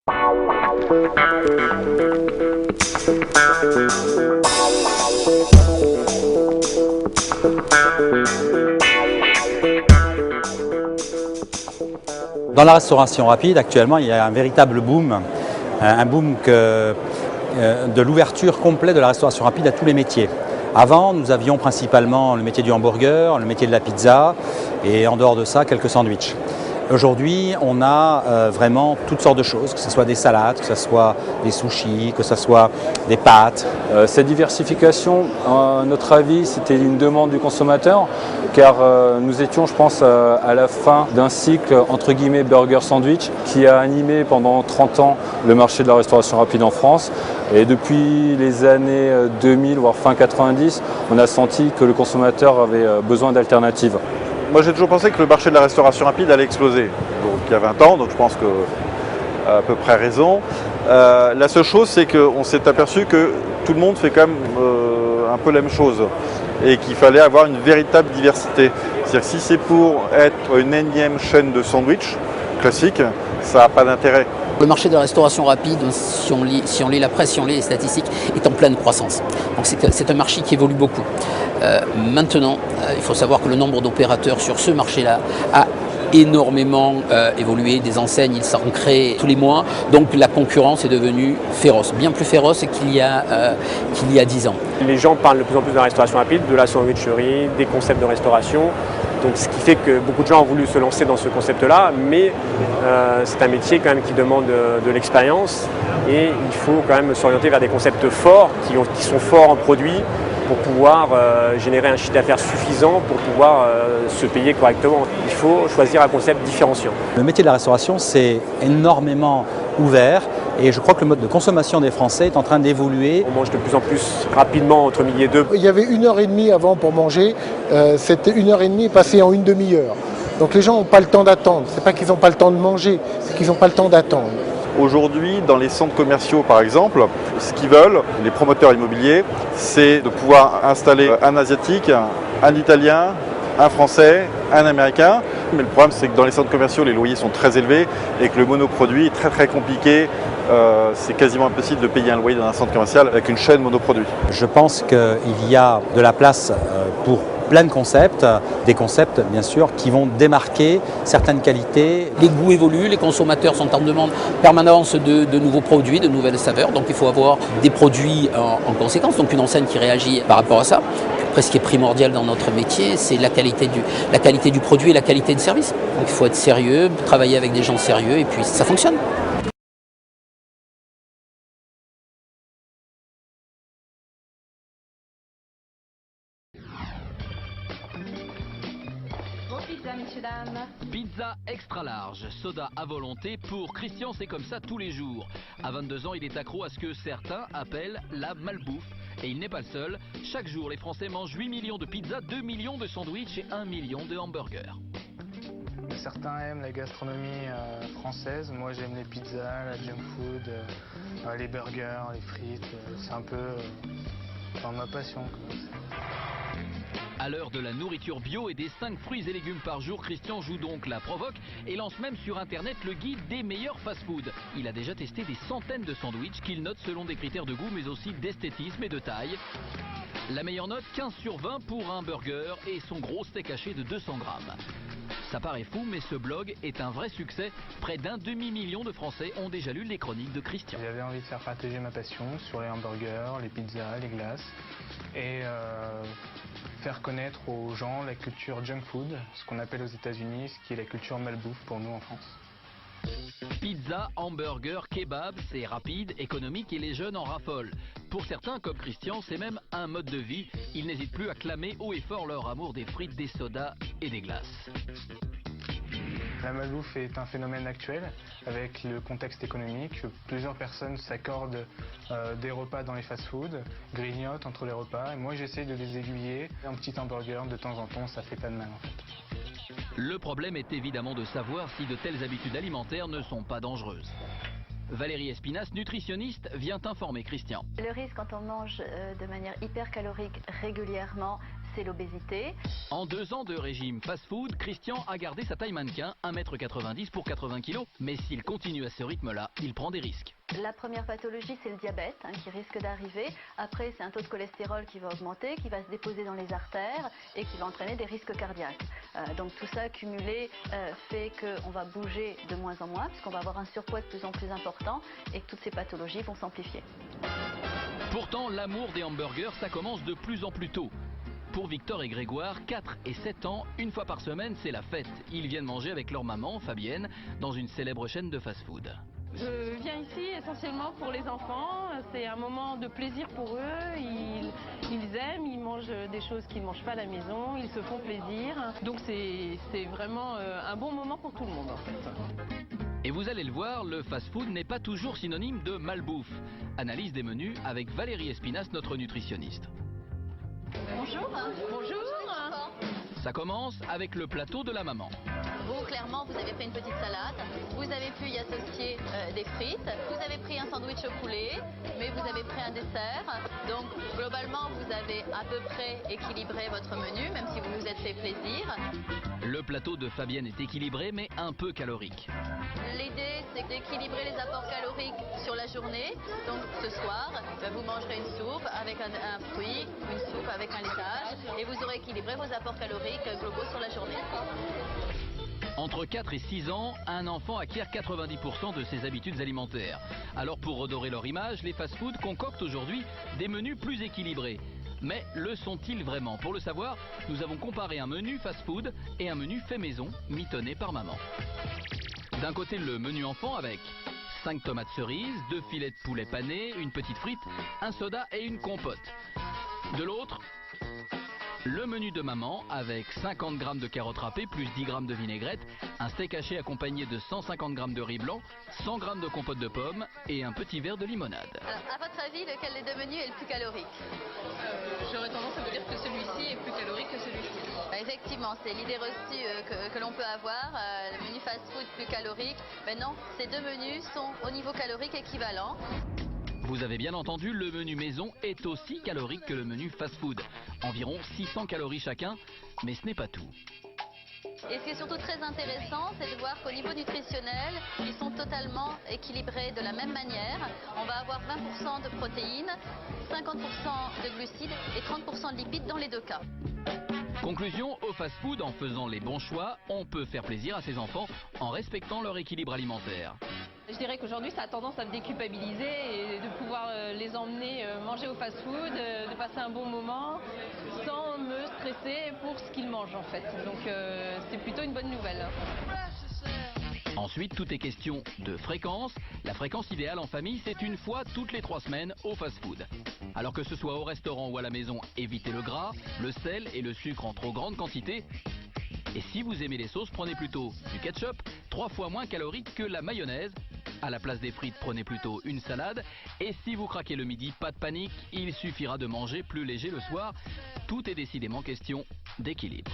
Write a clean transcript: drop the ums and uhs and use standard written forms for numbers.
Dans la restauration rapide, actuellement, il y a un véritable boom, un boom de l'ouverture complète de la restauration rapide à tous les métiers. Avant, nous avions principalement le métier du hamburger, le métier de la pizza et en dehors de ça, quelques sandwichs. Aujourd'hui, on a vraiment toutes sortes de choses, que ce soit des salades, que ce soit des sushis, que ce soit des pâtes. Cette diversification, à notre avis, c'était une demande du consommateur, car nous étions, je pense, à la fin d'un cycle entre guillemets burger-sandwich qui a animé pendant 30 ans le marché de la restauration rapide en France. Et depuis les années 2000, voire fin 90, on a senti que le consommateur avait besoin d'alternatives. Moi j'ai toujours pensé que le marché de la restauration rapide allait exploser, donc il y a 20 ans, donc je pense que à peu près raison. La seule chose c'est qu'on s'est aperçu que tout le monde fait quand même un peu la même chose et qu'il fallait avoir une véritable diversité. C'est-à-dire que si c'est pour être une énième chaîne de sandwich classique, ça n'a pas d'intérêt. Le marché de la restauration rapide, si on lit la presse, si on lit les statistiques, est en pleine croissance. Donc c'est un marché qui évolue beaucoup. Maintenant, il faut savoir que le nombre d'opérateurs sur ce marché-là a énormément évolué. Des enseignes, ils s'en créent tous les mois. Donc la concurrence est devenue féroce, bien plus féroce qu'il y a 10 ans. Les gens parlent de plus en plus de la restauration rapide, de la sandwicherie, des concepts de restauration. Donc, ce qui fait que beaucoup de gens ont voulu se lancer dans ce concept-là, mais c'est un métier quand même qui demande de l'expérience et il faut quand même s'orienter vers des concepts forts, qui sont forts en produits pour pouvoir générer un chiffre d'affaires suffisant pour pouvoir se payer correctement. Il faut choisir un concept différenciant. Le métier de la restauration s'est énormément ouvert et je crois que le mode de consommation des Français est en train d'évoluer. On mange de plus en plus rapidement entre midi et 2. Il y avait 1h30 avant pour manger, cette 1h30 est passée en une demi-heure. Donc les gens n'ont pas le temps d'attendre. C'est pas qu'ils n'ont pas le temps de manger, c'est qu'ils n'ont pas le temps d'attendre. Aujourd'hui, dans les centres commerciaux par exemple, ce qu'ils veulent, les promoteurs immobiliers, c'est de pouvoir installer un Asiatique, un Italien, un Français, un Américain. Mais le problème, c'est que dans les centres commerciaux, les loyers sont très élevés et que le monoproduit est très compliqué. C'est quasiment impossible de payer un loyer dans un centre commercial avec une chaîne monoproduit. Je pense qu'il y a de la place pour plein de concepts, des concepts bien sûr qui vont démarquer certaines qualités. Les goûts évoluent, les consommateurs sont en demande permanente de nouveaux produits, de nouvelles saveurs. Donc il faut avoir des produits en conséquence, donc une enseigne qui réagit par rapport à ça. Après, ce qui est primordial dans notre métier, c'est la qualité du produit et la qualité du service. Donc il faut être sérieux, travailler avec des gens sérieux et puis ça fonctionne. Pizza, messieurs, dames. Pizza extra large, soda à volonté. Pour Christian, c'est comme ça tous les jours. À 22 ans, il est accro à ce que certains appellent la malbouffe. Et il n'est pas le seul. Chaque jour, les Français mangent 8 millions de pizzas, 2 millions de sandwichs et 1 million de hamburgers. Certains aiment la gastronomie française. Moi, j'aime les pizzas, la junk food, les burgers, les frites. C'est un peu dans ma passion, quoi. À l'heure de la nourriture bio et des 5 fruits et légumes par jour, Christian joue donc la provoque et lance même sur internet le guide des meilleurs fast-food. Il a déjà testé des centaines de sandwichs qu'il note selon des critères de goût mais aussi d'esthétisme et de taille. La meilleure note, 15 sur 20 pour un burger et son gros steak haché de 200 grammes. Ça paraît fou, mais ce blog est un vrai succès. Près d'un demi-million de Français ont déjà lu les chroniques de Christian. J'avais envie de faire partager ma passion sur les hamburgers, les pizzas, les glaces et faire connaître aux gens la culture junk food, ce qu'on appelle aux États-Unis, ce qui est la culture malbouffe pour nous en France. Pizza, hamburger, kebab, c'est rapide, économique et les jeunes en raffolent. Pour certains, comme Christian, c'est même un mode de vie. Ils n'hésitent plus à clamer haut et fort leur amour des frites, des sodas et des glaces. La malbouffe est un phénomène actuel avec le contexte économique. Plusieurs personnes s'accordent des repas dans les fast-foods, grignotent entre les repas. Et moi, j'essaie de les aiguiller. Un petit hamburger de temps en temps, ça fait pas de mal en fait. Le problème est évidemment de savoir si de telles habitudes alimentaires ne sont pas dangereuses. Valérie Espinas, nutritionniste, vient informer Christian. Le risque quand on mange de manière hyper calorique régulièrement, c'est l'obésité. En 2 ans de régime fast-food, Christian a gardé sa taille mannequin, 1,90 m pour 80 kg. Mais s'il continue à ce rythme-là, il prend des risques. La première pathologie, c'est le diabète qui risque d'arriver. Après, c'est un taux de cholestérol qui va augmenter, qui va se déposer dans les artères et qui va entraîner des risques cardiaques. Donc tout ça cumulé fait qu'on va bouger de moins en moins, puisqu'on va avoir un surpoids de plus en plus important et que toutes ces pathologies vont s'amplifier. Pourtant, l'amour des hamburgers, ça commence de plus en plus tôt. Pour Victor et Grégoire, 4 et 7 ans, une fois par semaine, c'est la fête. Ils viennent manger avec leur maman, Fabienne, dans une célèbre chaîne de fast-food. Je viens ici essentiellement pour les enfants, c'est un moment de plaisir pour eux, ils aiment, ils mangent des choses qu'ils ne mangent pas à la maison, ils se font plaisir, donc c'est vraiment un bon moment pour tout le monde en fait. Et vous allez le voir, le fast-food n'est pas toujours synonyme de malbouffe. Analyse des menus avec Valérie Espinasse, notre nutritionniste. Bonjour. Bonjour. Ça commence avec le plateau de la maman. Vous, clairement, vous avez pris une petite salade, vous avez pu y associer des frites, vous avez pris un sandwich au poulet, mais vous avez pris un dessert. Donc, globalement, vous avez à peu près équilibré votre menu, même si vous vous êtes fait plaisir. Le plateau de Fabienne est équilibré, mais un peu calorique. L'idée, c'est d'équilibrer les apports caloriques sur la journée. Donc, ce soir, vous mangerez une soupe avec un fruit, une soupe avec un laitage, et vous aurez équilibré vos apports caloriques globaux sur la journée. Entre 4 et 6 ans, un enfant acquiert 90% de ses habitudes alimentaires. Alors pour redorer leur image, les fast-foods concoctent aujourd'hui des menus plus équilibrés. Mais le sont-ils vraiment? Pour le savoir, nous avons comparé un menu fast-food et un menu fait maison, mitonné par maman. D'un côté, le menu enfant avec 5 tomates cerises, 2 filets de poulet pané, une petite frite, un soda et une compote. De l'autre, le menu de maman avec 50 g de carottes râpées plus 10 g de vinaigrette, un steak haché accompagné de 150 g de riz blanc, 100 g de compote de pommes et un petit verre de limonade. Alors, à votre avis, lequel des deux menus est le plus calorique? J'aurais tendance à vous dire que celui-ci est plus calorique que celui-ci. Effectivement, c'est l'idée reçue que l'on peut avoir, le menu fast-food plus calorique. Mais non, ces deux menus sont au niveau calorique équivalent. Vous avez bien entendu, le menu maison est aussi calorique que le menu fast-food. Environ 600 calories chacun, mais ce n'est pas tout. Et ce qui est surtout très intéressant, c'est de voir qu'au niveau nutritionnel, ils sont totalement équilibrés de la même manière. On va avoir 20% de protéines, 50% de glucides et 30% de lipides dans les deux cas. Conclusion, au fast-food, en faisant les bons choix, on peut faire plaisir à ses enfants en respectant leur équilibre alimentaire. Je dirais qu'aujourd'hui ça a tendance à me déculpabiliser et de pouvoir les emmener manger au fast-food, de passer un bon moment sans me stresser pour ce qu'ils mangent en fait. Donc c'est plutôt une bonne nouvelle. Ensuite, tout est question de fréquence. La fréquence idéale en famille, c'est une fois toutes les 3 semaines au fast-food. Alors que ce soit au restaurant ou à la maison, évitez le gras, le sel et le sucre en trop grande quantité. Et si vous aimez les sauces, prenez plutôt du ketchup, 3 fois moins calorique que la mayonnaise. À la place des frites, prenez plutôt une salade. Et si vous craquez le midi, pas de panique, il suffira de manger plus léger le soir. Tout est décidément question d'équilibre.